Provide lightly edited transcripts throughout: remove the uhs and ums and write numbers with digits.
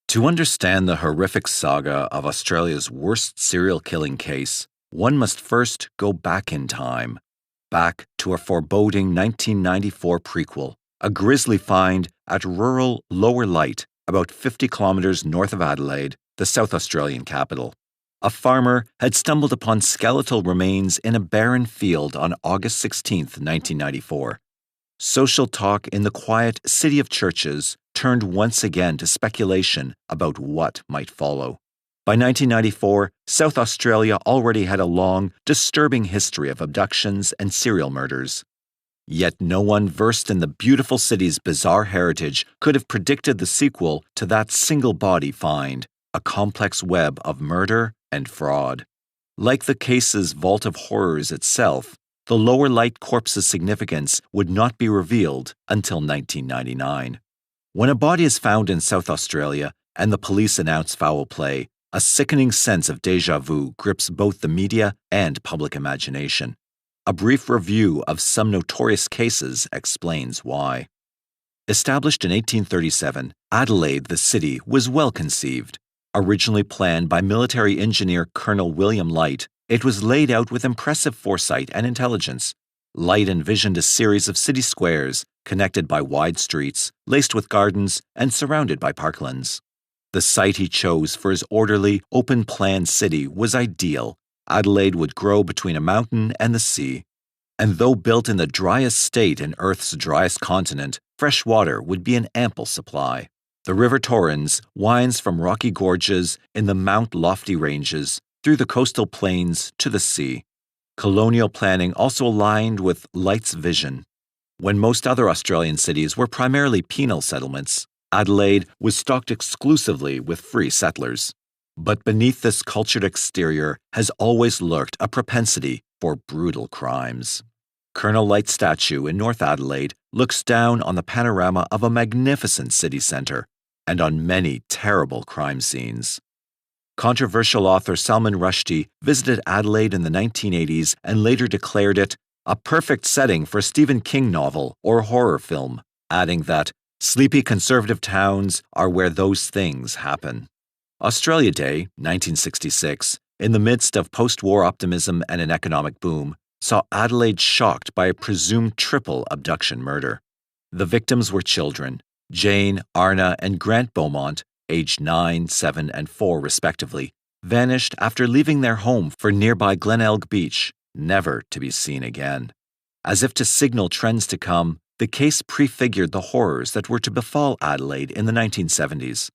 To understand the horrific saga of Australia's worst serial killing case, one must first go back in time, back to a foreboding 1994 prequel, a grisly find at rural Lower Light, about 50 kilometres north of Adelaide, the South Australian capital. A farmer had stumbled upon skeletal remains in a barren field on August 16, 1994. Social talk in the quiet city of churches turned once again to speculation about what might follow. By 1994, South Australia already had a long, disturbing history of abductions and serial murders. Yet no one versed in the beautiful city's bizarre heritage could have predicted the sequel to that single body find, a complex web of murder and fraud. Like the case's vault of horrors itself, the Lower Light corpse's significance would not be revealed until 1999. When a body is found in South Australia and the police announce foul play, a sickening sense of déjà vu grips both the media and public imagination. A brief review of some notorious cases explains why. Established in 1837, Adelaide, the city, was well conceived. Originally planned by military engineer Colonel William Light, it was laid out with impressive foresight and intelligence. Light envisioned a series of city squares, connected by wide streets, laced with gardens, and surrounded by parklands. The site he chose for his orderly, open-plan city was ideal. Adelaide would grow between a mountain and the sea. And though built in the driest state in Earth's driest continent, fresh water would be in ample supply. The River Torrens winds from rocky gorges in the Mount Lofty Ranges through the coastal plains to the sea. Colonial planning also aligned with Light's vision. When most other Australian cities were primarily penal settlements, Adelaide was stocked exclusively with free settlers. But beneath this cultured exterior has always lurked a propensity for brutal crimes. Colonel Light's statue in North Adelaide looks down on the panorama of a magnificent city centre and on many terrible crime scenes. Controversial author Salman Rushdie visited Adelaide in the 1980s and later declared it a perfect setting for a Stephen King novel or horror film, adding that sleepy conservative towns are where those things happen. Australia Day, 1966, in the midst of post-war optimism and an economic boom, saw Adelaide shocked by a presumed triple abduction murder. The victims were children, Jane, Arna, and Grant Beaumont, aged 9, 7, and 4 respectively, vanished after leaving their home for nearby Glenelg Beach, never to be seen again. As if to signal trends to come, the case prefigured the horrors that were to befall Adelaide in the 1970s.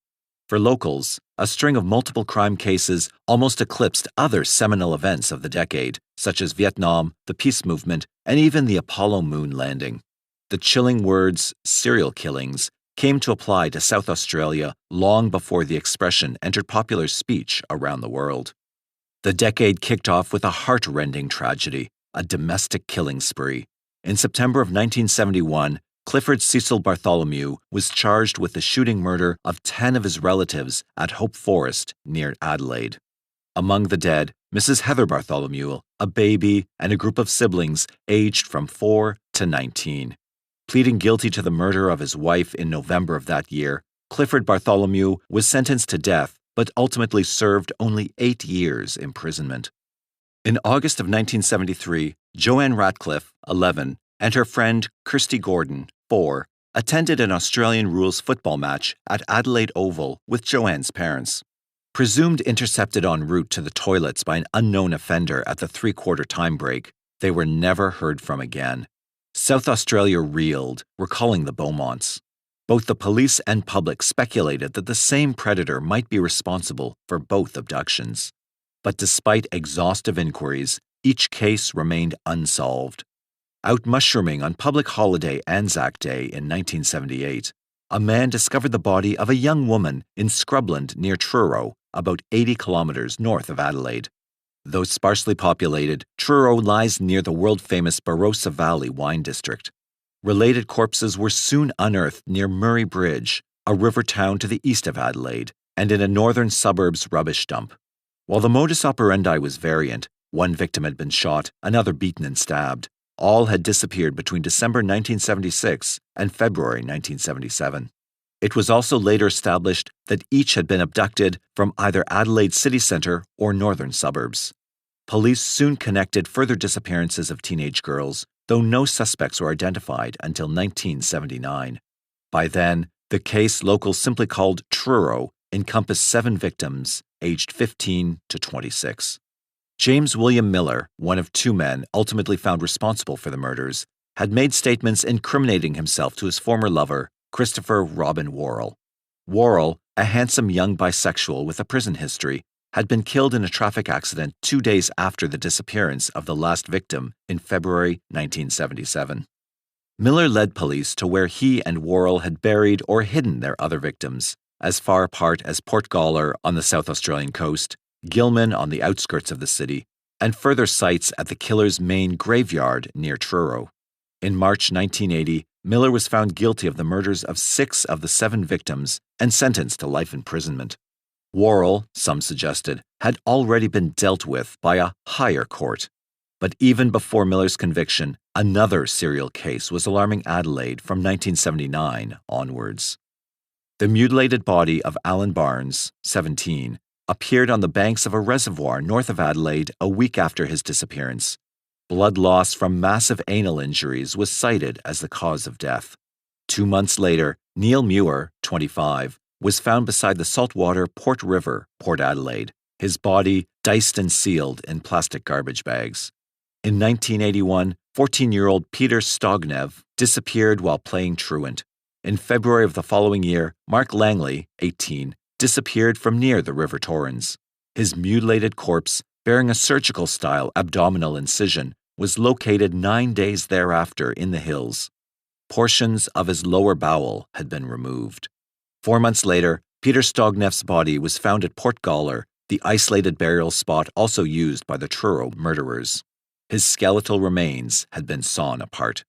For locals, a string of multiple crime cases almost eclipsed other seminal events of the decade, such as Vietnam, the peace movement, and even the Apollo moon landing. The chilling words, serial killings, came to apply to South Australia long before the expression entered popular speech around the world. The decade kicked off with a heart-rending tragedy, a domestic killing spree. In September of 1971, Clifford Cecil Bartholomew was charged with the shooting murder of 10 of his relatives at Hope Forest near Adelaide. Among the dead, Mrs. Heather Bartholomew, a baby, and a group of siblings aged from 4 to 19. Pleading guilty to the murder of his wife in November of that year, Clifford Bartholomew was sentenced to death but ultimately served only 8 years imprisonment. In August of 1973, Joanne Ratcliffe, 11, and her friend Kirsty Gordon, 4, attended an Australian rules football match at Adelaide Oval with Joanne's parents. Presumed intercepted en route to the toilets by an unknown offender at the three-quarter time break, they were never heard from again. South Australia reeled, recalling the Beaumonts. Both the police and public speculated that the same predator might be responsible for both abductions. But despite exhaustive inquiries, each case remained unsolved. Out mushrooming on public holiday Anzac Day in 1978, a man discovered the body of a young woman in scrubland near Truro, about 80 kilometres north of Adelaide. Though sparsely populated, Truro lies near the world-famous Barossa Valley wine district. Related corpses were soon unearthed near Murray Bridge, a river town to the east of Adelaide, and in a northern suburb's rubbish dump. While the modus operandi was variant, one victim had been shot, another beaten and stabbed. All had disappeared between December 1976 and February 1977. It was also later established that each had been abducted from either Adelaide city centre or northern suburbs. Police soon connected further disappearances of teenage girls, though no suspects were identified until 1979. By then, the case locals simply called Truro encompassed 7 victims, aged 15 to 26. James William Miller, one of 2 men ultimately found responsible for the murders, had made statements incriminating himself to his former lover, Christopher Robin Worrell. Worrell, a handsome young bisexual with a prison history, had been killed in a traffic accident 2 days after the disappearance of the last victim in February 1977. Miller led police to where he and Worrell had buried or hidden their other victims, as far apart as Port Gawler on the South Australian coast, Gilman on the outskirts of the city, and further sites at the killer's main graveyard near Truro. In March 1980, Miller was found guilty of the murders of 6 of the 7 victims and sentenced to life imprisonment. Worrell, some suggested, had already been dealt with by a higher court. But even before Miller's conviction, another serial case was alarming Adelaide from 1979 onwards. The mutilated body of Alan Barnes, 17, appeared on the banks of a reservoir north of Adelaide a week after his disappearance. Blood loss from massive anal injuries was cited as the cause of death. 2 months later, Neil Muir, 25, was found beside the saltwater Port River, Port Adelaide, his body diced and sealed in plastic garbage bags. In 1981, 14-year-old Peter Stognev disappeared while playing truant. In February of the following year, Mark Langley, 18, disappeared from near the River Torrens. His mutilated corpse, bearing a surgical-style abdominal incision, was located 9 days thereafter in the hills. Portions of his lower bowel had been removed. 4 months later, Peter Stognev's body was found at Port Gawler, the isolated burial spot also used by the Truro murderers. His skeletal remains had been sawn apart.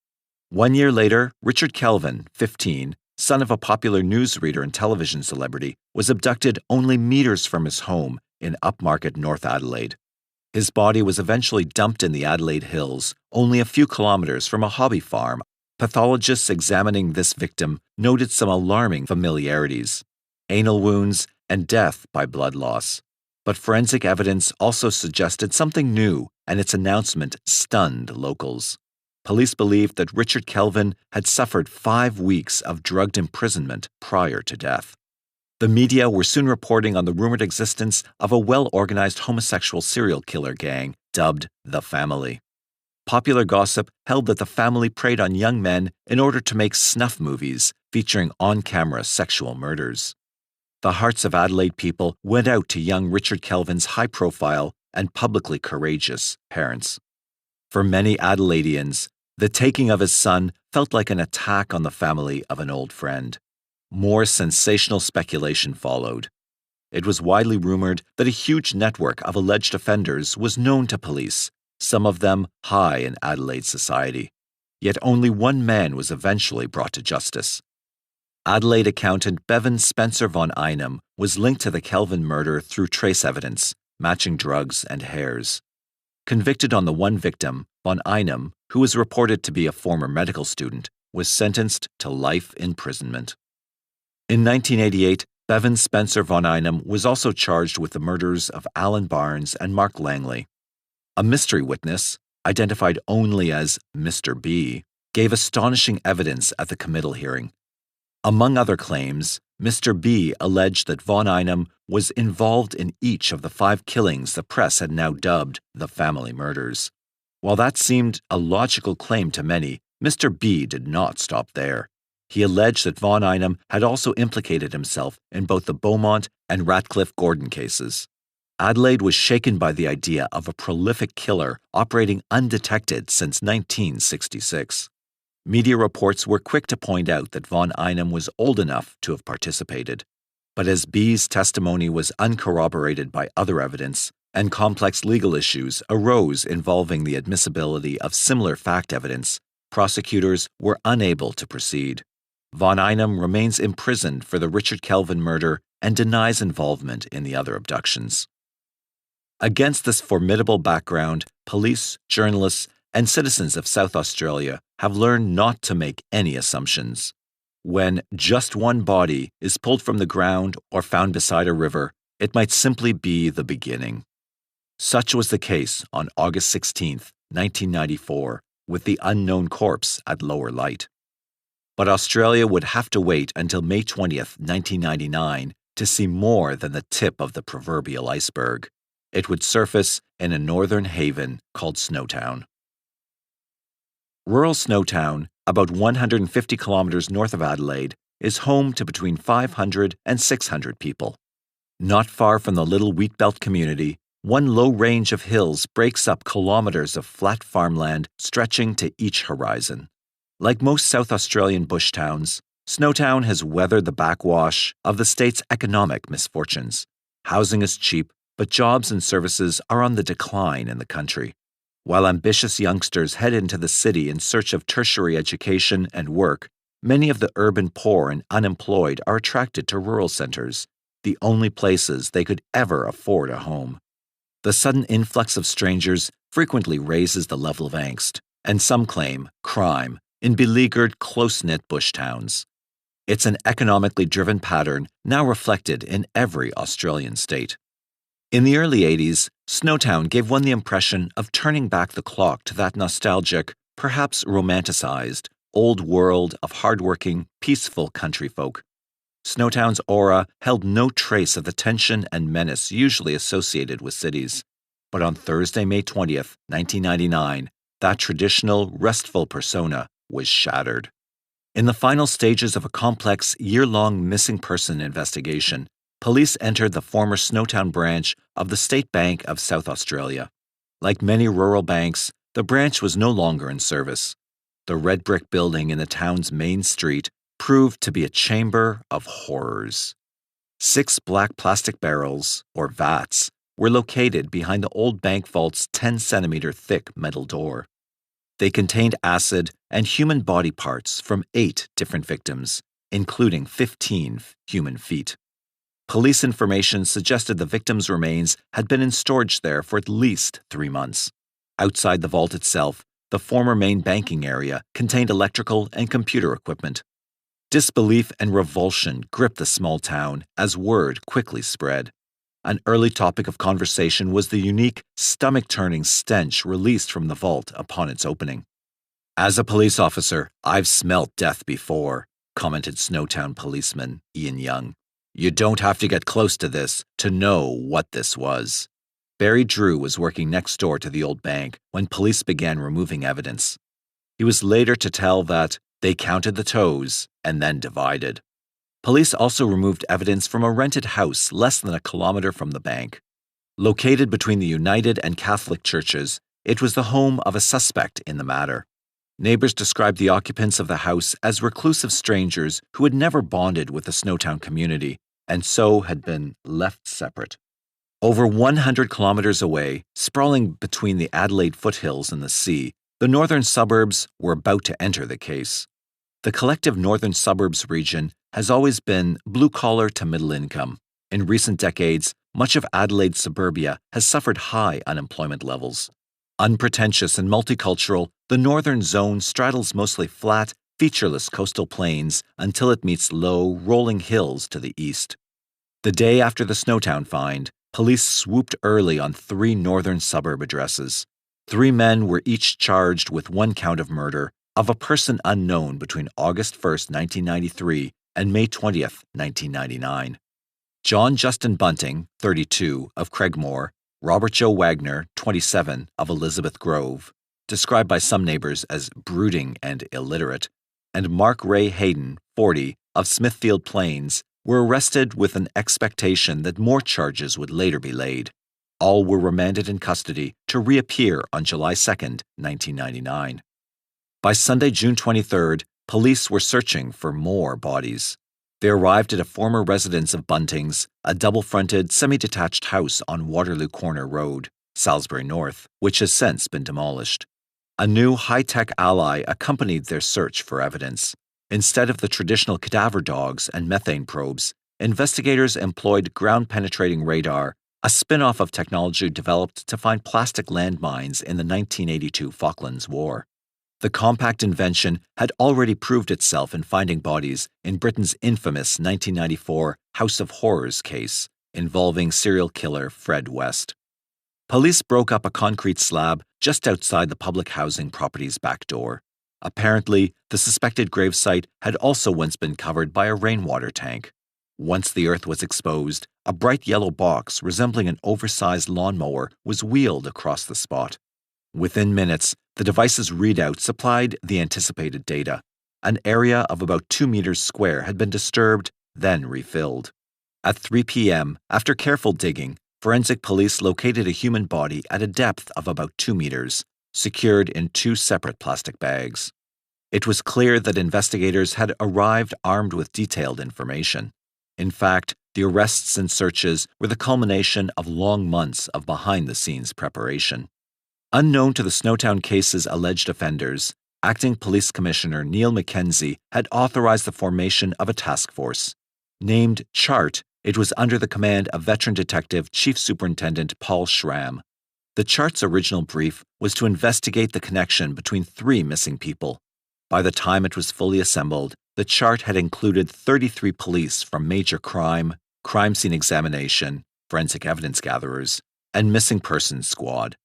1 year later, Richard Kelvin, 15, son of a popular newsreader and television celebrity, was abducted only meters from his home in upmarket North Adelaide. His body was eventually dumped in the Adelaide Hills, only a few kilometers from a hobby farm. Pathologists examining this victim noted some alarming familiarities: anal wounds and death by blood loss. But forensic evidence also suggested something new, and its announcement stunned locals. Police believed that Richard Kelvin had suffered 5 weeks of drugged imprisonment prior to death. The media were soon reporting on the rumored existence of a well-organized homosexual serial killer gang dubbed The Family. Popular gossip held that the family preyed on young men in order to make snuff movies featuring on-camera sexual murders. The hearts of Adelaide people went out to young Richard Kelvin's high-profile and publicly courageous parents. For many Adelaideans, the taking of his son felt like an attack on the family of an old friend. More sensational speculation followed. It was widely rumored that a huge network of alleged offenders was known to police, some of them high in Adelaide society. Yet only one man was eventually brought to justice. Adelaide accountant Bevan Spencer von Einem was linked to the Kelvin murder through trace evidence, matching drugs and hairs. Convicted on the one victim, von Einem, who was reported to be a former medical student, was sentenced to life imprisonment. In 1988, Bevan Spencer von Einem was also charged with the murders of Alan Barnes and Mark Langley. A mystery witness, identified only as Mr. B, gave astonishing evidence at the committal hearing. Among other claims, Mr. B alleged that von Einem was involved in each of the 5 killings the press had now dubbed the family murders. While that seemed a logical claim to many, Mr. B did not stop there. He alleged that von Einem had also implicated himself in both the Beaumont and Ratcliffe Gordon cases. Adelaide was shaken by the idea of a prolific killer operating undetected since 1966. Media reports were quick to point out that von Einem was old enough to have participated. But as B's testimony was uncorroborated by other evidence, and complex legal issues arose involving the admissibility of similar fact evidence, prosecutors were unable to proceed. Von Einem remains imprisoned for the Richard Kelvin murder and denies involvement in the other abductions. Against this formidable background, police, journalists, and citizens of South Australia have learned not to make any assumptions. When just one body is pulled from the ground or found beside a river, it might simply be the beginning. Such was the case on August 16, 1994, with the unknown corpse at Lower Light. But Australia would have to wait until May 20th, 1999 to see more than the tip of the proverbial iceberg. It would surface in a northern haven called Snowtown. Rural Snowtown, about 150 kilometers north of Adelaide, is home to between 500 and 600 people. Not far from the little wheatbelt community, one low range of hills breaks up kilometers of flat farmland stretching to each horizon. Like most South Australian bush towns, Snowtown has weathered the backwash of the state's economic misfortunes. Housing is cheap, but jobs and services are on the decline in the country. While ambitious youngsters head into the city in search of tertiary education and work, many of the urban poor and unemployed are attracted to rural centres, the only places they could ever afford a home. The sudden influx of strangers frequently raises the level of angst, and some claim crime, in beleaguered, close-knit bush towns. It's an economically driven pattern now reflected in every Australian state. In the early 80s, Snowtown gave one the impression of turning back the clock to that nostalgic, perhaps romanticized, old world of hardworking, peaceful country folk. Snowtown's aura held no trace of the tension and menace usually associated with cities. But on Thursday, May 20th, 1999, that traditional, restful persona was shattered. In the final stages of a complex, year-long missing person investigation, police entered the former Snowtown branch of the State Bank of South Australia. Like many rural banks, the branch was no longer in service. The red brick building in the town's main street proved to be a chamber of horrors. 6 black plastic barrels, or vats, were located behind the old bank vault's 10-centimeter thick metal door. They contained acid and human body parts from 8 different victims, including 15 human feet. Police information suggested the victims' remains had been in storage there for at least 3 months. Outside the vault itself, the former main banking area contained electrical and computer equipment. Disbelief and revulsion gripped the small town as word quickly spread. An early topic of conversation was the unique, stomach-turning stench released from the vault upon its opening. "As a police officer, I've smelt death before," commented Snowtown policeman Ian Young. "You don't have to get close to this to know what this was." Barry Drew was working next door to the old bank when police began removing evidence. He was later to tell that they counted the toes and then divided. Police also removed evidence from a rented house less than a kilometer from the bank. Located between the United and Catholic churches, it was the home of a suspect in the matter. Neighbors described the occupants of the house as reclusive strangers who had never bonded with the Snowtown community and so had been left separate. Over 100 kilometers away, sprawling between the Adelaide foothills and the sea, the northern suburbs were about to enter the case. The collective northern suburbs region has always been blue-collar to middle income. In recent decades, much of Adelaide's suburbia has suffered high unemployment levels. Unpretentious and multicultural, the northern zone straddles mostly flat, featureless coastal plains until it meets low, rolling hills to the east. The day after the Snowtown find, police swooped early on 3 northern suburb addresses. 3 men were each charged with 1 count of murder of a person unknown between August 1st, 1993 and May 20th, 1999. John Justin Bunting, 32, of Craigmore, Robert Joe Wagner, 27, of Elizabeth Grove, described by some neighbors as brooding and illiterate, and Mark Ray Hayden, 40, of Smithfield Plains, were arrested with an expectation that more charges would later be laid. All were remanded in custody to reappear on July 2nd, 1999. By Sunday, June 23rd, police were searching for more bodies. They arrived at a former residence of Bunting's, a double-fronted, semi-detached house on Waterloo Corner Road, Salisbury North, which has since been demolished. A new high-tech ally accompanied their search for evidence. Instead of the traditional cadaver dogs and methane probes, investigators employed ground-penetrating radar, a spin-off of technology developed to find plastic landmines in the 1982 Falklands War. The compact invention had already proved itself in finding bodies in Britain's infamous 1994 House of Horrors case involving serial killer Fred West. Police broke up a concrete slab just outside the public housing property's back door. Apparently, the suspected gravesite had also once been covered by a rainwater tank. Once the earth was exposed, a bright yellow box resembling an oversized lawnmower was wheeled across the spot. Within minutes, the device's readout supplied the anticipated data. An area of about 2 meters square had been disturbed, then refilled. At 3 p.m., after careful digging, forensic police located a human body at a depth of about 2 meters, secured in 2 separate plastic bags. It was clear that investigators had arrived armed with detailed information. In fact, the arrests and searches were the culmination of long months of behind-the-scenes preparation. Unknown to the Snowtown case's alleged offenders, Acting Police Commissioner Neil Mackenzie had authorized the formation of a task force. Named CHART, it was under the command of veteran detective Chief Superintendent Paul Schramm. The CHART's original brief was to investigate the connection between 3 missing people. By the time it was fully assembled, the CHART had included 33 police from major crime scene examination, forensic evidence gatherers, and missing persons squad.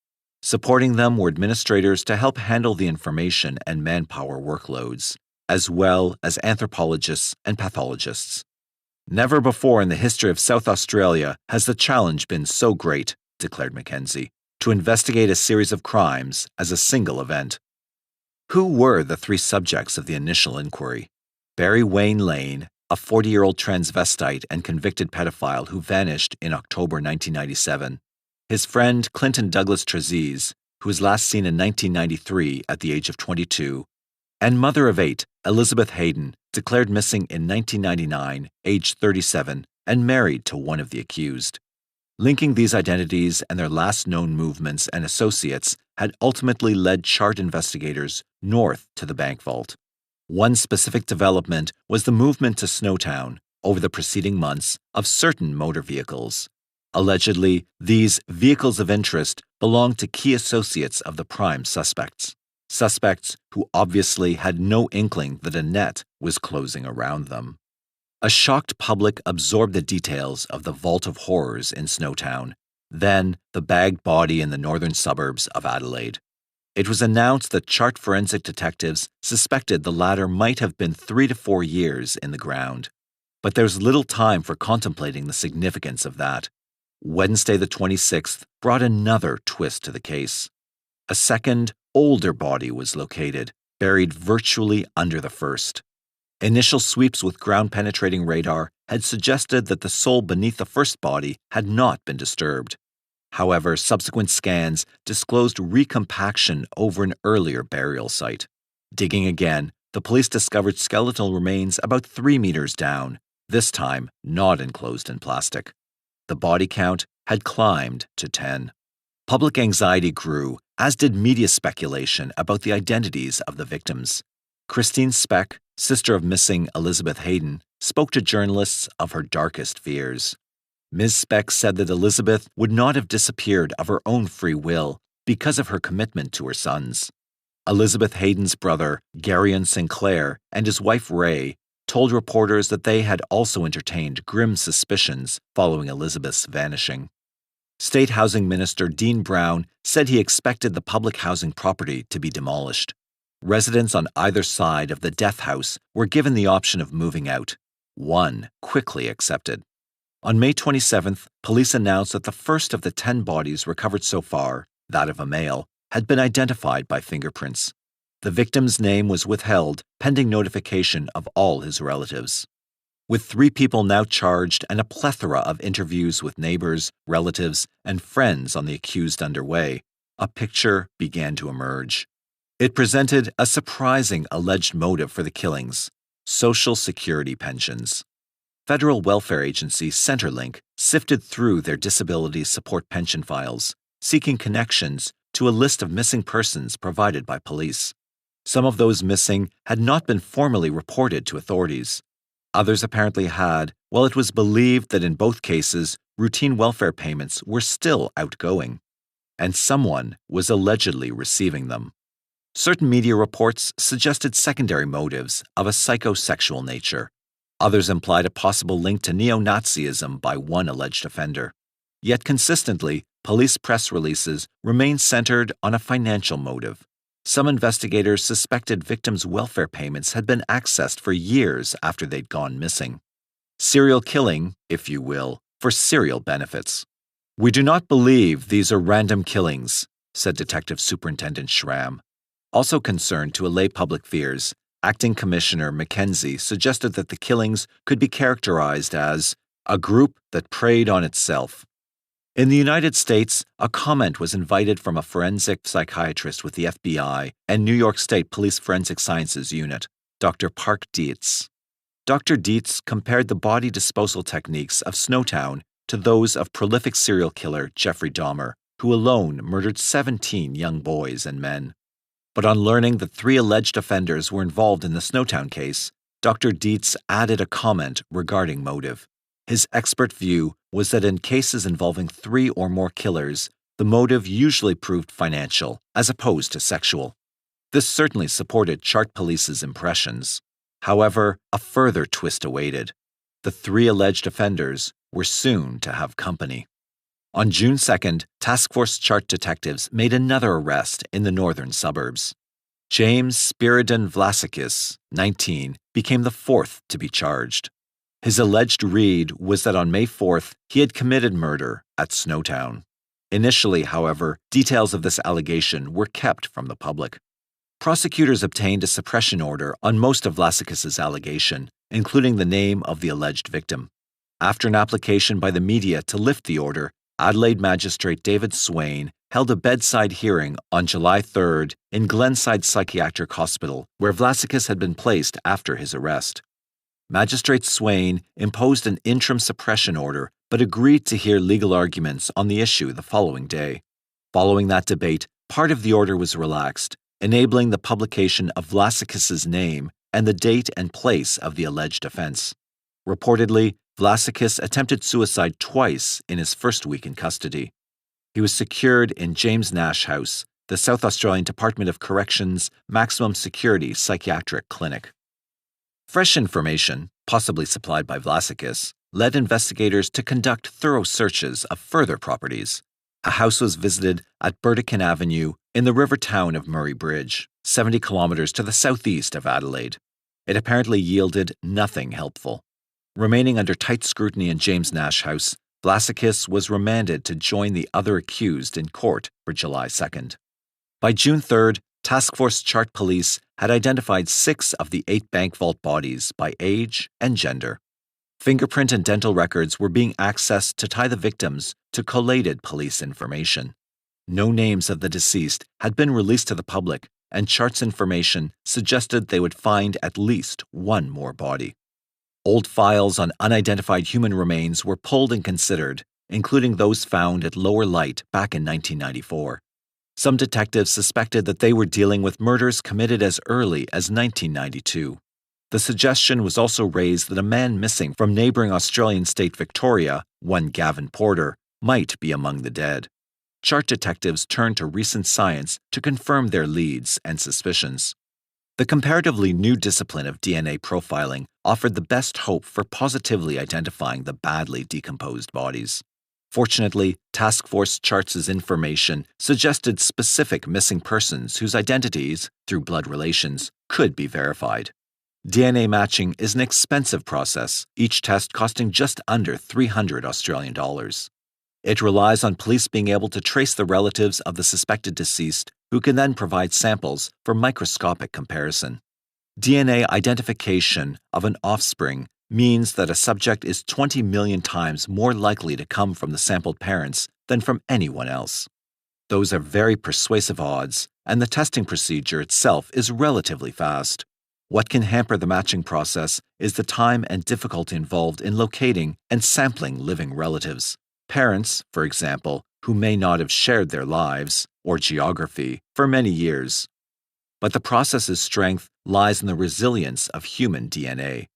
Supporting them were administrators to help handle the information and manpower workloads, as well as anthropologists and pathologists. Never before in the history of South Australia has the challenge been so great, declared Mackenzie, to investigate a series of crimes as a single event. Who were the 3 subjects of the initial inquiry? Barry Wayne Lane, a 40-year-old transvestite and convicted pedophile who vanished in October 1997. His friend Clinton Douglas Trezise, who was last seen in 1993 at the age of 22, and mother of 8, Elizabeth Hayden, declared missing in 1999, aged 37, and married to one of the accused. Linking these identities and their last known movements and associates had ultimately led CHART investigators north to the bank vault. One specific development was the movement to Snowtown, over the preceding months, of certain motor vehicles. Allegedly, these vehicles of interest belonged to key associates of the prime suspects who obviously had no inkling that a net was closing around them. A shocked public absorbed the details of the vault of horrors in Snowtown, then the bagged body in the northern suburbs of Adelaide. It was announced that CHART forensic detectives suspected the latter might have been 3 to 4 years in the ground. But there was little time for contemplating the significance of that. Wednesday the 26th brought another twist to the case. A second, older body was located, buried virtually under the first. Initial sweeps with ground-penetrating radar had suggested that the soul beneath the first body had not been disturbed. However, subsequent scans disclosed recompaction over an earlier burial site. Digging again, the police discovered skeletal remains about 3 meters down, this time not enclosed in plastic. The body count had climbed to 10. Public anxiety grew, as did media speculation about the identities of the victims. Christine Speck, sister of missing Elizabeth Hayden, spoke to journalists of her darkest fears. Ms. Speck said that Elizabeth would not have disappeared of her own free will because of her commitment to her sons. Elizabeth Hayden's brother, Garyon Sinclair, and his wife Ray told reporters that they had also entertained grim suspicions following Elizabeth's vanishing. State Housing Minister Dean Brown said he expected the public housing property to be demolished. Residents on either side of the death house were given the option of moving out. One quickly accepted. On May 27th, police announced that the first of the 10 bodies recovered so far, that of a male, had been identified by fingerprints. The victim's name was withheld pending notification of all his relatives. With 3 people now charged and a plethora of interviews with neighbors, relatives, and friends on the accused underway, a picture began to emerge. It presented a surprising alleged motive for the killings: Social Security pensions. Federal welfare agency Centrelink sifted through their disability support pension files, seeking connections to a list of missing persons provided by police. Some of those missing had not been formally reported to authorities. Others apparently had, while it was believed that in both cases, routine welfare payments were still outgoing, and someone was allegedly receiving them. Certain media reports suggested secondary motives of a psychosexual nature. Others implied a possible link to neo-Nazism by one alleged offender. Yet consistently, police press releases remained centered on a financial motive. Some investigators suspected victims' welfare payments had been accessed for years after they'd gone missing. Serial killing, if you will, for serial benefits. "We do not believe these are random killings," said Detective Superintendent Schramm. Also concerned to allay public fears, Acting Commissioner Mackenzie suggested that the killings could be characterized as a group that preyed on itself. In the United States, a comment was invited from a forensic psychiatrist with the FBI and New York State Police Forensic Sciences Unit, Dr. Park Dietz. Dr. Dietz compared the body disposal techniques of Snowtown to those of prolific serial killer Jeffrey Dahmer, who alone murdered 17 young boys and men. But on learning that 3 alleged offenders were involved in the Snowtown case, Dr. Dietz added a comment regarding motive. His expert view was that in cases involving 3 or more killers, the motive usually proved financial, as opposed to sexual. This certainly supported Chart Police's impressions. However, a further twist awaited. The 3 alleged offenders were soon to have company. On June 2nd, Task Force Chart detectives made another arrest in the northern suburbs. James Spiridon Vlasakis, 19, became the 4th to be charged. His alleged read was that on May 4th, he had committed murder at Snowtown. Initially, however, details of this allegation were kept from the public. Prosecutors obtained a suppression order on most of Vlasakis's allegation, including the name of the alleged victim. After an application by the media to lift the order, Adelaide Magistrate David Swain held a bedside hearing on July 3rd in Glenside Psychiatric Hospital, where Vlasakis had been placed after his arrest. Magistrate Swain imposed an interim suppression order but agreed to hear legal arguments on the issue the following day. Following that debate, part of the order was relaxed, enabling the publication of Vlasakis's name and the date and place of the alleged offense. Reportedly, Vlasakis attempted suicide twice in his first week in custody. He was secured in James Nash House, the South Australian Department of Corrections Maximum Security Psychiatric Clinic. Fresh information, possibly supplied by Vlasakis, led investigators to conduct thorough searches of further properties. A house was visited at Burdekin Avenue in the river town of Murray Bridge, 70 kilometers to the southeast of Adelaide. It apparently yielded nothing helpful. Remaining under tight scrutiny in James Nash House, Vlasakis was remanded to join the other accused in court for July 2nd. By June 3rd, Task Force Chart Police had identified 6 of the 8 bank vault bodies by age and gender. Fingerprint and dental records were being accessed to tie the victims to collated police information. No names of the deceased had been released to the public, and Chart's information suggested they would find at least one more body. Old files on unidentified human remains were pulled and considered, including those found at Lower Light back in 1994. Some detectives suspected that they were dealing with murders committed as early as 1992. The suggestion was also raised that a man missing from neighbouring Australian state Victoria, one Gavin Porter, might be among the dead. Chart detectives turned to recent science to confirm their leads and suspicions. The comparatively new discipline of DNA profiling offered the best hope for positively identifying the badly decomposed bodies. Fortunately, Task Force Charts' information suggested specific missing persons whose identities, through blood relations, could be verified. DNA matching is an expensive process, each test costing just under $300 Australian dollars. It relies on police being able to trace the relatives of the suspected deceased, who can then provide samples for microscopic comparison. DNA identification of an offspring means that a subject is 20 million times more likely to come from the sampled parents than from anyone else. Those are very persuasive odds, and the testing procedure itself is relatively fast. What can hamper the matching process is the time and difficulty involved in locating and sampling living relatives. Parents, for example, who may not have shared their lives, or geography, for many years. But the process's strength lies in the resilience of human DNA.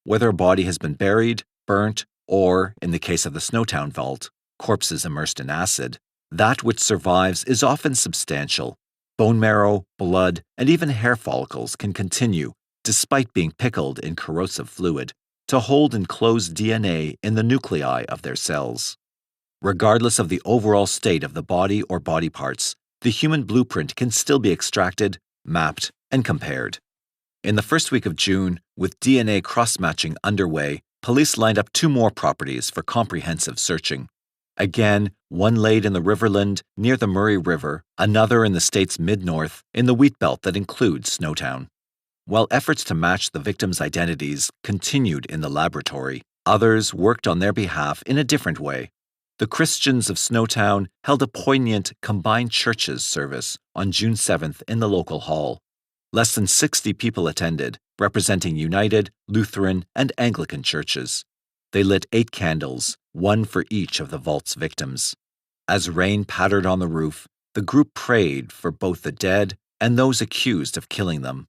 Whether a body has been buried, burnt, or, in the case of the Snowtown vault, corpses immersed in acid, that which survives is often substantial. Bone marrow, blood, and even hair follicles can continue, despite being pickled in corrosive fluid, to hold enclosed DNA in the nuclei of their cells. Regardless of the overall state of the body or body parts, the human blueprint can still be extracted, mapped, and compared. In the first week of June, with DNA cross-matching underway, police lined up 2 more properties for comprehensive searching. Again, one laid in the Riverland near the Murray River, another in the state's mid-north in the wheat belt that includes Snowtown. While efforts to match the victims' identities continued in the laboratory, others worked on their behalf in a different way. The Christians of Snowtown held a poignant combined churches service on June 7th in the local hall. Less than 60 people attended, representing United, Lutheran, and Anglican churches. They lit 8 candles, one for each of the vault's victims. As rain pattered on the roof, the group prayed for both the dead and those accused of killing them.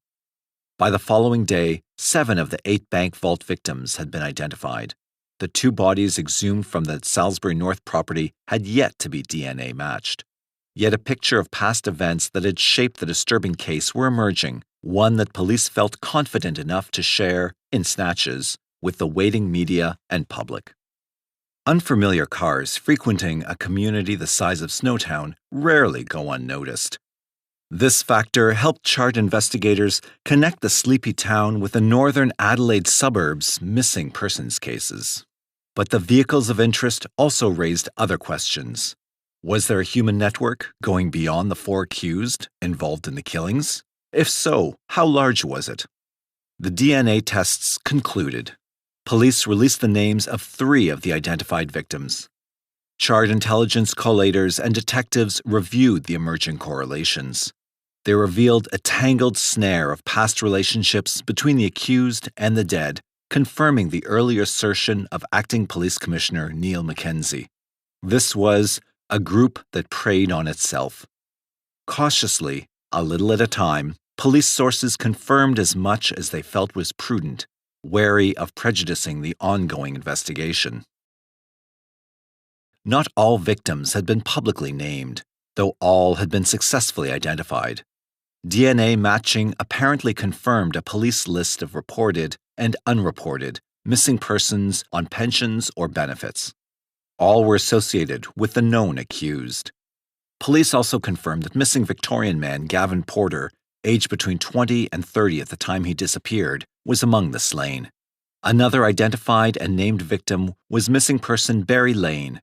By the following day, 7 of the 8 bank vault victims had been identified. The 2 bodies exhumed from the Salisbury North property had yet to be DNA matched. Yet a picture of past events that had shaped the disturbing case were emerging, one that police felt confident enough to share, in snatches, with the waiting media and public. Unfamiliar cars frequenting a community the size of Snowtown rarely go unnoticed. This factor helped chart investigators connect the sleepy town with the northern Adelaide suburbs' missing persons cases. But the vehicles of interest also raised other questions. Was there a human network going beyond the 4 accused involved in the killings? If so, how large was it? The DNA tests concluded. Police released the names of 3 of the identified victims. Charred intelligence collators and detectives reviewed the emerging correlations. They revealed a tangled snare of past relationships between the accused and the dead, confirming the earlier assertion of Acting Police Commissioner Neil Mackenzie. This was a group that preyed on itself. Cautiously, a little at a time, police sources confirmed as much as they felt was prudent, wary of prejudicing the ongoing investigation. Not all victims had been publicly named, though all had been successfully identified. DNA matching apparently confirmed a police list of reported and unreported missing persons on pensions or benefits. All were associated with the known accused. Police also confirmed that missing Victorian man Gavin Porter, aged between 20 and 30 at the time he disappeared, was among the slain. Another identified and named victim was missing person Barry Lane.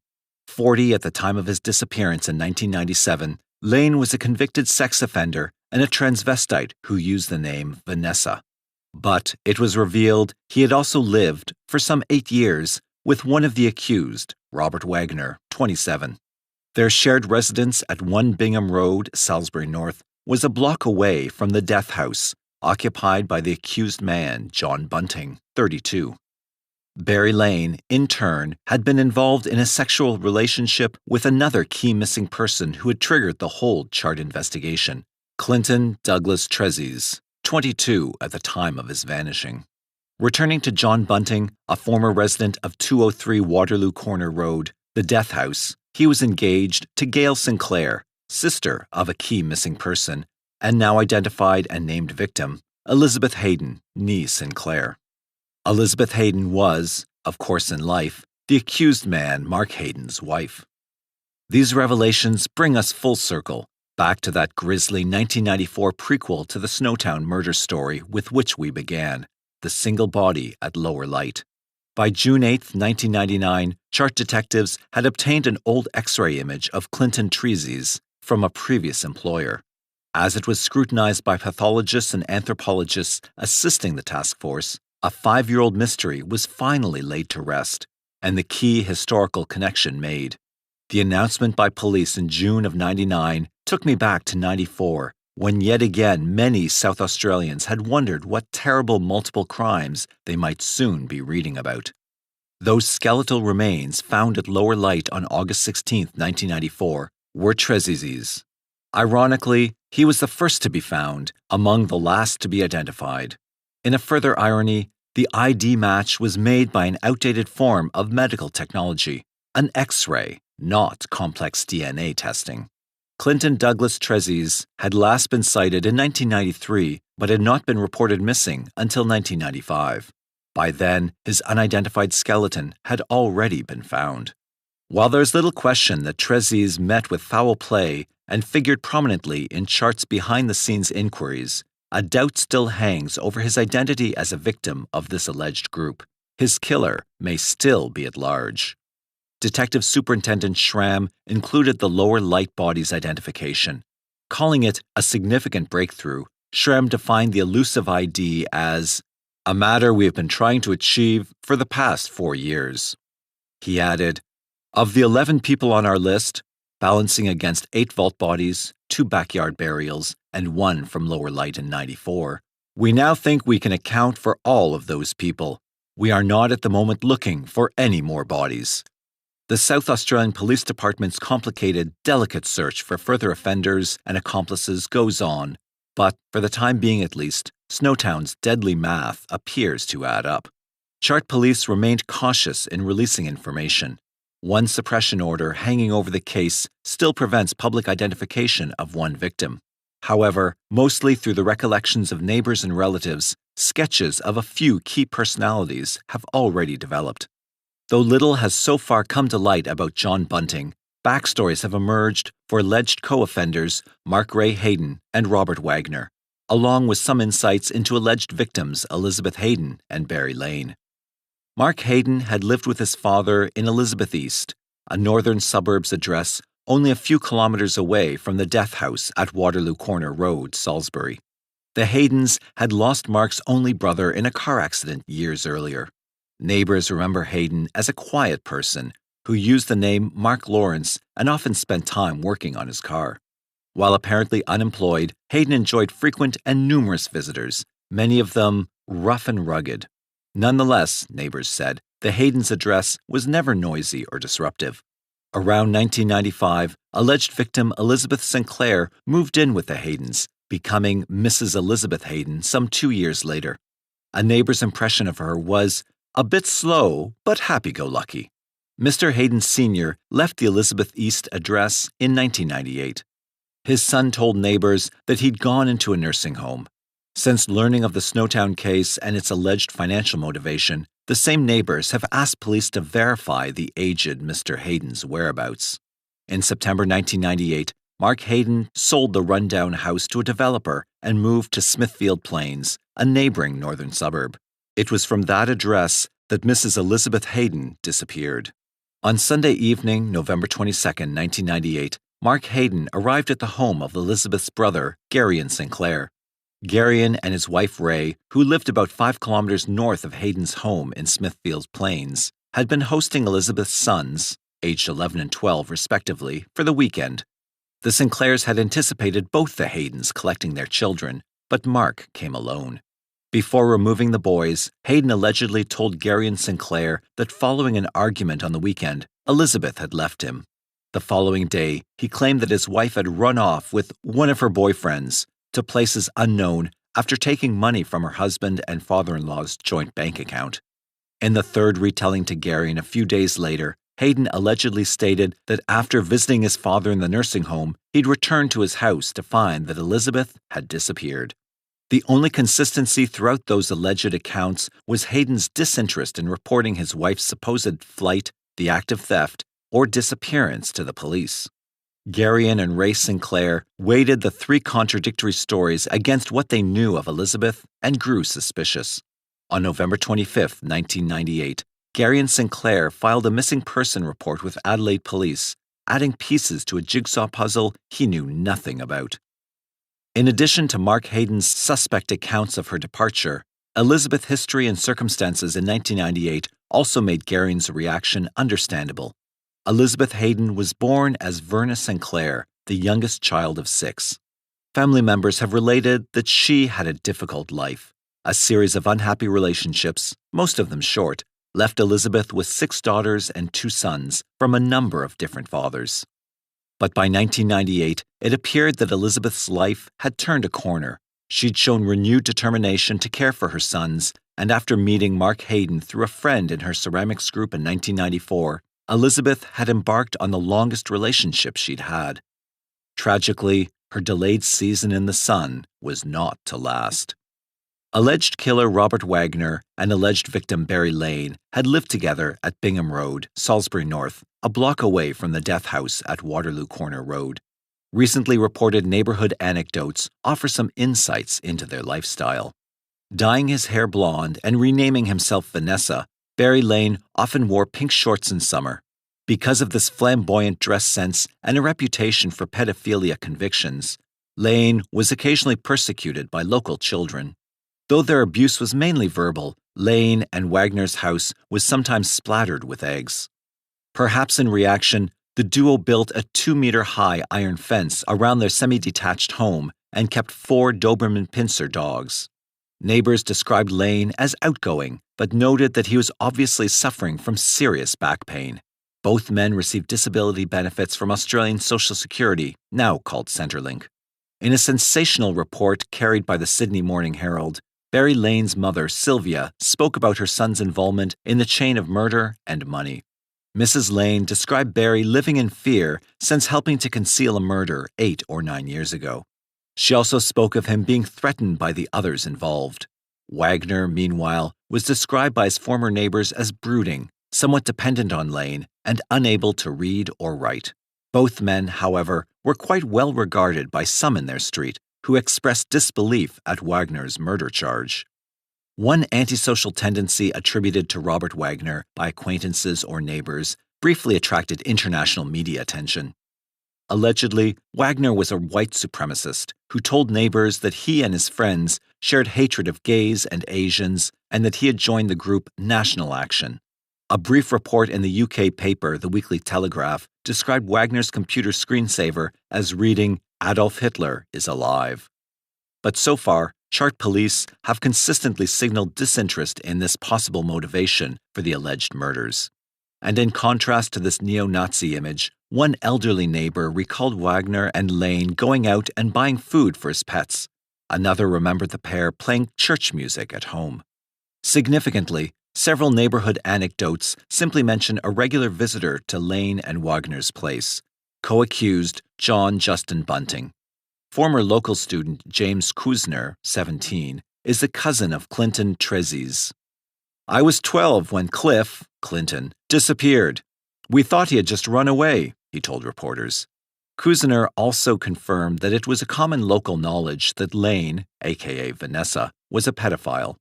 40 at the time of his disappearance in 1997, Lane was a convicted sex offender and a transvestite who used the name Vanessa. But it was revealed he had also lived, for some 8 years, with one of the accused, Robert Wagner, 27. Their shared residence at 1 Bingham Road, Salisbury North, was a block away from the death house, occupied by the accused man, John Bunting, 32. Barry Lane, in turn, had been involved in a sexual relationship with another key missing person who had triggered the whole chart investigation, Clinton Douglas Trezise, 22 at the time of his vanishing. Returning to John Bunting, a former resident of 203 Waterloo Corner Road, the death house, he was engaged to Gail Sinclair, sister of a key missing person, and now identified and named victim, Elizabeth Hayden, née Sinclair. Elizabeth Hayden was, of course in life, the accused man Mark Hayden's wife. These revelations bring us full circle, back to that grisly 1994 prequel to the Snowtown murder story with which we began, the single body at lower light. By June 8, 1999, chart detectives had obtained an old X-ray image of Clinton Trezise from a previous employer. As it was scrutinized by pathologists and anthropologists assisting the task force, a 5-year-old mystery was finally laid to rest, and the key historical connection made. The announcement by police in June of '99 took me back to '94, when yet again many South Australians had wondered what terrible multiple crimes they might soon be reading about. Those skeletal remains found at lower light on August 16, 1994, were Trezise's. Ironically, he was the first to be found, among the last to be identified. In a further irony, the ID match was made by an outdated form of medical technology, an X-ray, not complex DNA testing. Clinton Douglas Trezise had last been sighted in 1993 but had not been reported missing until 1995. By then, his unidentified skeleton had already been found. While there's little question that Trezise met with foul play and figured prominently in charts behind-the-scenes inquiries, a doubt still hangs over his identity as a victim of this alleged group. His killer may still be at large. Detective Superintendent Schramm included the lower light body's identification. Calling it a significant breakthrough, Schramm defined the elusive ID as a matter we have been trying to achieve for the past 4 years. He added, "Of the 11 people on our list, balancing against 8 vault bodies, 2 backyard burials, and 1 from lower light in '94, we now think we can account for all of those people. We are not at the moment looking for any more bodies." The South Australian Police Department's complicated, delicate search for further offenders and accomplices goes on, but, for the time being at least, Snowtown's deadly math appears to add up. Chart police remained cautious in releasing information. One suppression order hanging over the case still prevents public identification of one victim. However, mostly through the recollections of neighbors and relatives, sketches of a few key personalities have already developed. Though little has so far come to light about John Bunting, backstories have emerged for alleged co-offenders Mark Ray Hayden and Robert Wagner, along with some insights into alleged victims Elizabeth Hayden and Barry Lane. Mark Hayden had lived with his father in Elizabeth East, a northern suburbs address only a few kilometers away from the death house at Waterloo Corner Road, Salisbury. The Haydens had lost Mark's only brother in a car accident years earlier. Neighbors remember Hayden as a quiet person who used the name Mark Lawrence and often spent time working on his car. While apparently unemployed, Hayden enjoyed frequent and numerous visitors, many of them rough and rugged. Nonetheless, neighbors said, the Haydens' address was never noisy or disruptive. Around 1995, alleged victim Elizabeth Sinclair moved in with the Haydens, becoming Mrs. Elizabeth Hayden some 2 years later. A neighbor's impression of her was a bit slow, but happy-go-lucky. Mr. Hayden Sr. left the Elizabeth East address in 1998. His son told neighbors that he'd gone into a nursing home. Since learning of the Snowtown case and its alleged financial motivation, the same neighbors have asked police to verify the aged Mr. Hayden's whereabouts. In September 1998, Mark Hayden sold the rundown house to a developer and moved to Smithfield Plains, a neighboring northern suburb. It was from that address that Mrs. Elizabeth Hayden disappeared. On Sunday evening, November 22, 1998, Mark Hayden arrived at the home of Elizabeth's brother, Gleidson Sinclair. Gleidson and his wife Ray, who lived about 5 kilometers north of Hayden's home in Smithfield Plains, had been hosting Elizabeth's sons, aged 11 and 12 respectively, for the weekend. The Sinclairs had anticipated both the Haydens collecting their children, but Mark came alone. Before removing the boys, Hayden allegedly told Gleidson Sinclair that following an argument on the weekend, Elizabeth had left him. The following day, he claimed that his wife had run off with one of her boyfriends to places unknown after taking money from her husband and father-in-law's joint bank account. In the third retelling to Gleidson a few days later, Hayden allegedly stated that after visiting his father in the nursing home, he'd returned to his house to find that Elizabeth had disappeared. The only consistency throughout those alleged accounts was Hayden's disinterest in reporting his wife's supposed flight, the act of theft, or disappearance to the police. Gleidson and Ray Sinclair weighted the 3 contradictory stories against what they knew of Elizabeth and grew suspicious. On November 25, 1998, Gleidson Sinclair filed a missing person report with Adelaide Police, adding pieces to a jigsaw puzzle he knew nothing about. In addition to Mark Hayden's suspect accounts of her departure, Elizabeth's history and circumstances in 1998 also made Gleison's reaction understandable. Elizabeth Hayden was born as Verna Sinclair, the youngest child of 6. Family members have related that she had a difficult life. A series of unhappy relationships, most of them short, left Elizabeth with 6 daughters and 2 sons from a number of different fathers. But by 1998, it appeared that Elizabeth's life had turned a corner. She'd shown renewed determination to care for her sons, and after meeting Mark Hayden through a friend in her ceramics group in 1994, Elizabeth had embarked on the longest relationship she'd had. Tragically, her delayed season in the sun was not to last. Alleged killer Robert Wagner and alleged victim Barry Lane had lived together at Bingham Road, Salisbury North, a block away from the death house at Waterloo Corner Road. Recently reported neighborhood anecdotes offer some insights into their lifestyle. Dyeing his hair blonde and renaming himself Vanessa, Barry Lane often wore pink shorts in summer. Because of this flamboyant dress sense and a reputation for pedophilia convictions, Lane was occasionally persecuted by local children. Though their abuse was mainly verbal, Lane and Wagner's house was sometimes splattered with eggs. Perhaps in reaction, the duo built a 2-meter-high iron fence around their semi-detached home and kept 4 Doberman Pinscher dogs. Neighbors described Lane as outgoing, but noted that he was obviously suffering from serious back pain. Both men received disability benefits from Australian Social Security, now called Centrelink. In a sensational report carried by the Sydney Morning Herald, Barry Lane's mother, Sylvia, spoke about her son's involvement in the chain of murder and money. Mrs. Lane described Barry living in fear since helping to conceal a murder 8 or 9 years ago. She also spoke of him being threatened by the others involved. Wagner, meanwhile, was described by his former neighbors as brooding, somewhat dependent on Lane, and unable to read or write. Both men, however, were quite well regarded by some in their street, who expressed disbelief at Wagner's murder charge. One antisocial tendency attributed to Robert Wagner by acquaintances or neighbors briefly attracted international media attention. Allegedly, Wagner was a white supremacist who told neighbors that he and his friends shared hatred of gays and Asians and that he had joined the group National Action. A brief report in the UK paper The Weekly Telegraph described Wagner's computer screensaver as reading, "Adolf Hitler is alive." But so far, Chart police have consistently signaled disinterest in this possible motivation for the alleged murders. And in contrast to this neo-Nazi image, one elderly neighbor recalled Wagner and Lane going out and buying food for his pets. Another remembered the pair playing church music at home. Significantly, several neighborhood anecdotes simply mention a regular visitor to Lane and Wagner's place, co-accused John Justin Bunting. Former local student James Kuzner, 17, is the cousin of Clinton Trezise. "I was 12 when Cliff, Clinton, disappeared. We thought he had just run away," he told reporters. Kuzner also confirmed that it was a common local knowledge that Lane, aka Vanessa, was a pedophile.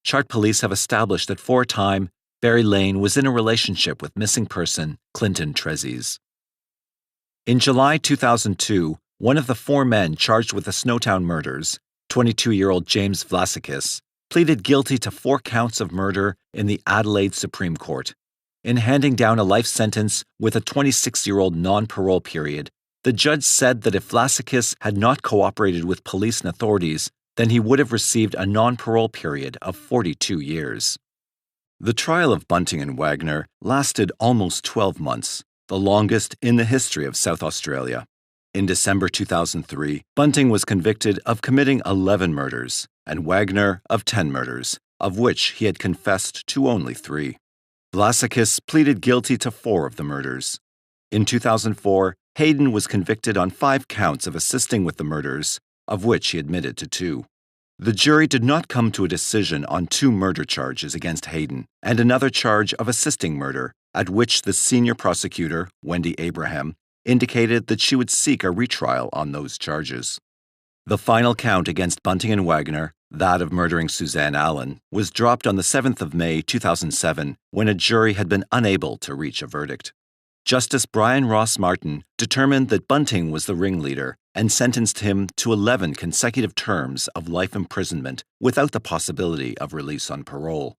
Chart police have established that for a time, Barry Lane was in a relationship with missing person Clinton Trezise. In July 2002, one of the 4 men charged with the Snowtown murders, 22-year-old James Vlasikis, pleaded guilty to 4 counts of murder in the Adelaide Supreme Court. In handing down a life sentence with a 26-year-old non-parole period, the judge said that if Vlasikis had not cooperated with police and authorities, then he would have received a non-parole period of 42 years. The trial of Bunting and Wagner lasted almost 12 months, the longest in the history of South Australia. In December 2003, Bunting was convicted of committing 11 murders and Wagner of 10 murders, of which he had confessed to only 3. Vlasikis pleaded guilty to 4 of the murders. In 2004, Hayden was convicted on 5 counts of assisting with the murders, of which he admitted to 2. The jury did not come to a decision on 2 murder charges against Hayden and another charge of assisting murder, at which the senior prosecutor, Wendy Abraham, indicated that she would seek a retrial on those charges. The final count against Bunting and Wagner, that of murdering Suzanne Allen, was dropped on the 7th of May 2007 when a jury had been unable to reach a verdict. Justice Brian Ross Martin determined that Bunting was the ringleader and sentenced him to 11 consecutive terms of life imprisonment without the possibility of release on parole.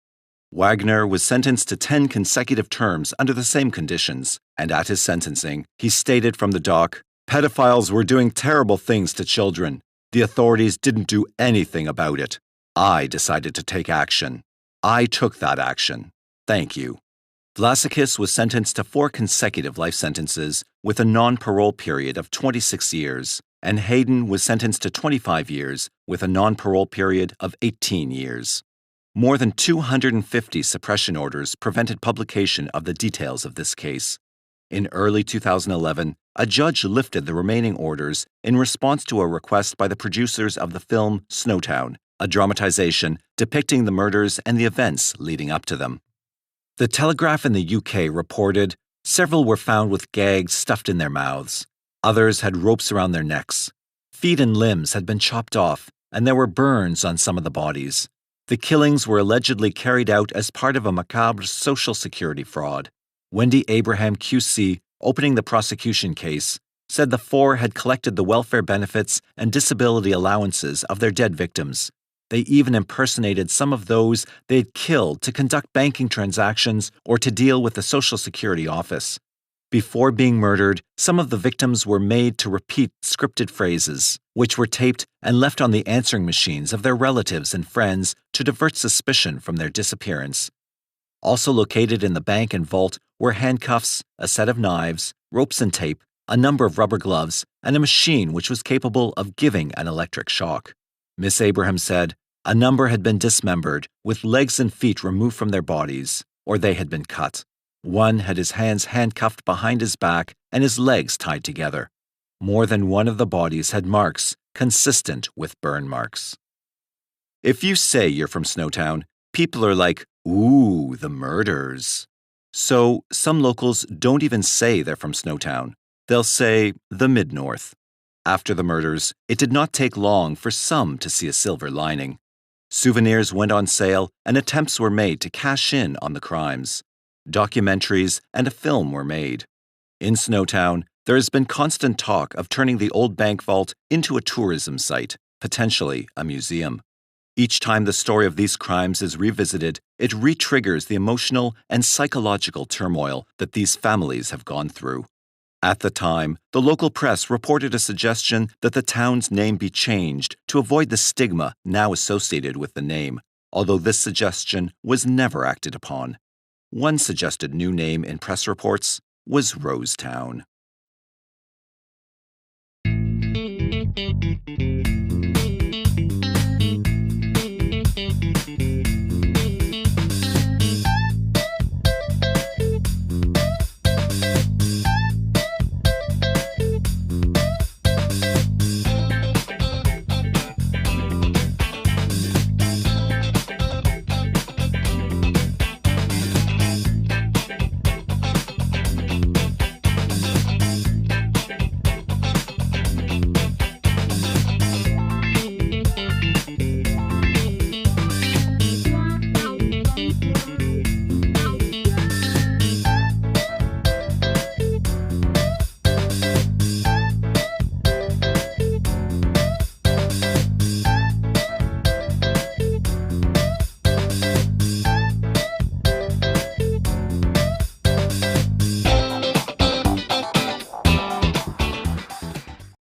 Wagner was sentenced to 10 consecutive terms under the same conditions, and at his sentencing, he stated from the dock, "Pedophiles were doing terrible things to children. The authorities didn't do anything about it. I decided to take action. I took that action. Thank you." Vlasikis was sentenced to 4 consecutive life sentences with a non-parole period of 26 years, and Hayden was sentenced to 25 years with a non-parole period of 18 years. More than 250 suppression orders prevented publication of the details of this case. In early 2011, a judge lifted the remaining orders in response to a request by the producers of the film Snowtown, a dramatization depicting the murders and the events leading up to them. The Telegraph in the UK reported several were found with gags stuffed in their mouths. Others had ropes around their necks. Feet and limbs had been chopped off, and there were burns on some of the bodies. The killings were allegedly carried out as part of a macabre social security fraud. Wendy Abraham QC, opening the prosecution case, said the four had collected the welfare benefits and disability allowances of their dead victims. They even impersonated some of those they had killed to conduct banking transactions or to deal with the Social Security office. Before being murdered, some of the victims were made to repeat scripted phrases, which were taped and left on the answering machines of their relatives and friends to divert suspicion from their disappearance. Also located in the bank and vault were handcuffs, a set of knives, ropes and tape, a number of rubber gloves, and a machine which was capable of giving an electric shock. Miss Abraham said a number had been dismembered, with legs and feet removed from their bodies, or they had been cut. One had his hands handcuffed behind his back and his legs tied together. More than one of the bodies had marks consistent with burn marks. If you say you're from Snowtown, people are like, "Ooh, the murders." So some locals don't even say they're from Snowtown. They'll say the Mid-North. After the murders, it did not take long for some to see a silver lining. Souvenirs went on sale and attempts were made to cash in on the crimes. Documentaries and a film were made. In Snowtown, there has been constant talk of turning the old bank vault into a tourism site, potentially a museum. Each time the story of these crimes is revisited, it re-triggers the emotional and psychological turmoil that these families have gone through. At the time, the local press reported a suggestion that the town's name be changed to avoid the stigma now associated with the name, although this suggestion was never acted upon. One suggested new name in press reports was Rosetown.